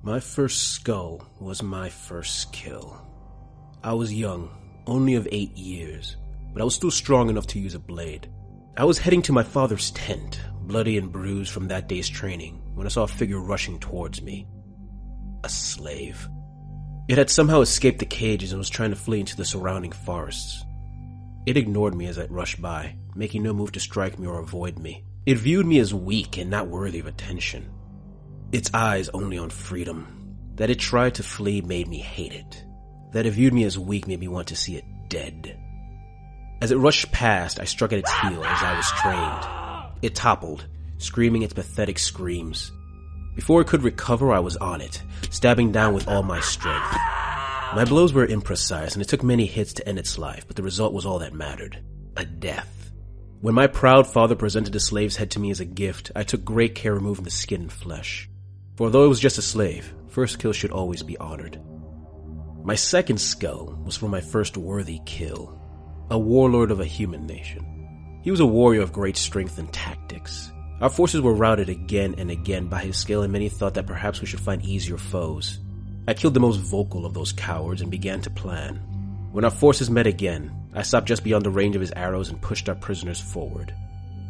My first skull was my first kill. I was young, only of 8 years, but I was still strong enough to use a blade. I was heading to my father's tent, bloody and bruised from that day's training, when I saw a figure rushing towards me. A slave. It had somehow escaped the cages and was trying to flee into the surrounding forests. It ignored me as I rushed by, making no move to strike me or avoid me. It viewed me as weak and not worthy of attention. Its eyes only on freedom. That it tried to flee made me hate it. That it viewed me as weak made me want to see it dead. As it rushed past, I struck at its heel as I was trained. It toppled, screaming its pathetic screams. Before it could recover, I was on it, stabbing down with all my strength. My blows were imprecise, and it took many hits to end its life, but the result was all that mattered. A death. When my proud father presented the slave's head to me as a gift, I took great care removing the skin and flesh. For though it was just a slave, first kill should always be honored. My second skull was for my first worthy kill. A warlord of a human nation. He was a warrior of great strength and tactics. Our forces were routed again and again by his skill, and many thought that perhaps we should find easier foes. I killed the most vocal of those cowards and began to plan. When our forces met again, I stopped just beyond the range of his arrows and pushed our prisoners forward.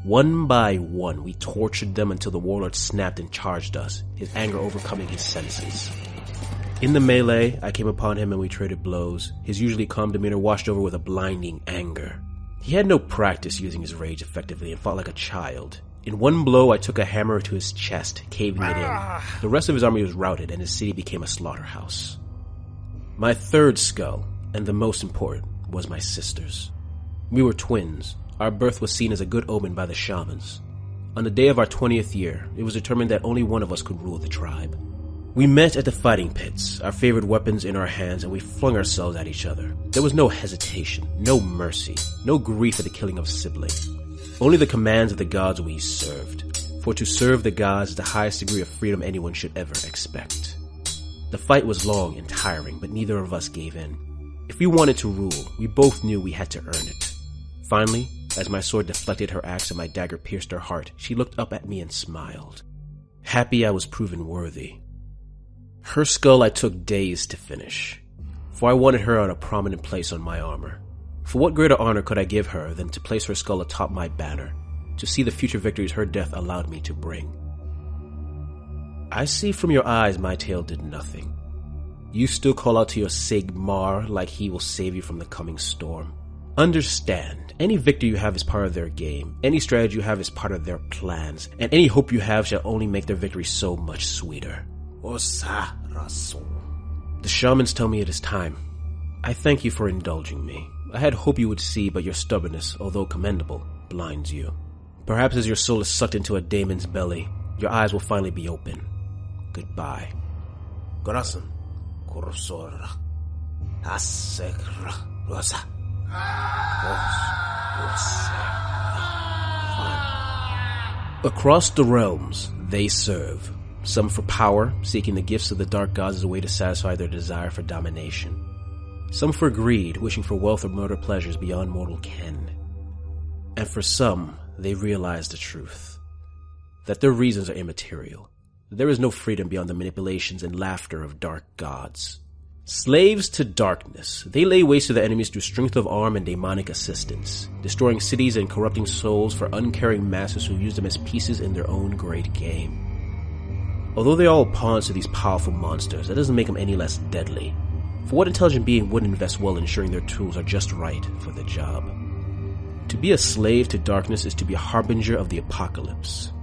One by one, we tortured them until the warlord snapped and charged us, his anger overcoming his senses. In the melee, I came upon him and we traded blows, his usually calm demeanor washed over with a blinding anger. He had no practice using his rage effectively and fought like a child. In one blow, I took a hammer to his chest, caving it in. The rest of his army was routed and his city became a slaughterhouse. My third skull, and the most important, was my sister's. We were twins. Our birth was seen as a good omen by the shamans. On the day of our 20th year, it was determined that only one of us could rule the tribe. We met at the fighting pits, our favorite weapons in our hands, and we flung ourselves at each other. There was no hesitation, no mercy, no grief at the killing of a sibling. Only the commands of the gods we served. For to serve the gods is the highest degree of freedom anyone should ever expect. The fight was long and tiring, but neither of us gave in. If we wanted to rule, we both knew we had to earn it. Finally, as my sword deflected her axe and my dagger pierced her heart, she looked up at me and smiled. Happy I was proven worthy. Her skull I took days to finish, for I wanted her on a prominent place on my armor. For what greater honor could I give her than to place her skull atop my banner, to see the future victories her death allowed me to bring? I see from your eyes my tale did nothing. You still call out to your Sigmar like he will save you from the coming storm. Understand, any victory you have is part of their game, any strategy you have is part of their plans, and any hope you have shall only make their victory so much sweeter. The shamans tell me it is time. I thank you for indulging me. I had hoped you would see, but your stubbornness, although commendable, blinds you. Perhaps as your soul is sucked into a daemon's belly, your eyes will finally be open. Goodbye. Corazon. Corosora. Asekra. Rosa. Across the realms, they serve. Some for power, seeking the gifts of the dark gods as a way to satisfy their desire for domination. Some for greed, wishing for wealth or mortal pleasures beyond mortal ken. And for some, they realize the truth. That their reasons are immaterial. There is no freedom beyond the manipulations and laughter of dark gods. Slaves to darkness, they lay waste to their enemies through strength of arm and demonic assistance, destroying cities and corrupting souls for uncaring masters who use them as pieces in their own great game. Although they're all pawns to these powerful monsters, that doesn't make them any less deadly. For what intelligent being wouldn't invest well in ensuring their tools are just right for the job? To be a slave to darkness is to be a harbinger of the apocalypse.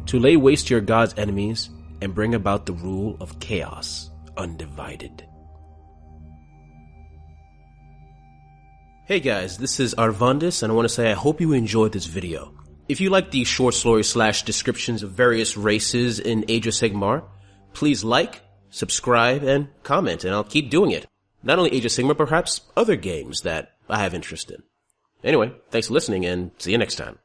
To lay waste to your god's enemies and bring about the rule of chaos undivided. Hey guys, this is Arvandis, and I want to say I hope you enjoyed this video. If you like these short stories / descriptions of various races in Age of Sigmar, please like, subscribe, and comment, and I'll keep doing it. Not only Age of Sigmar, perhaps other games that I have interest in. Anyway, thanks for listening, and see you next time.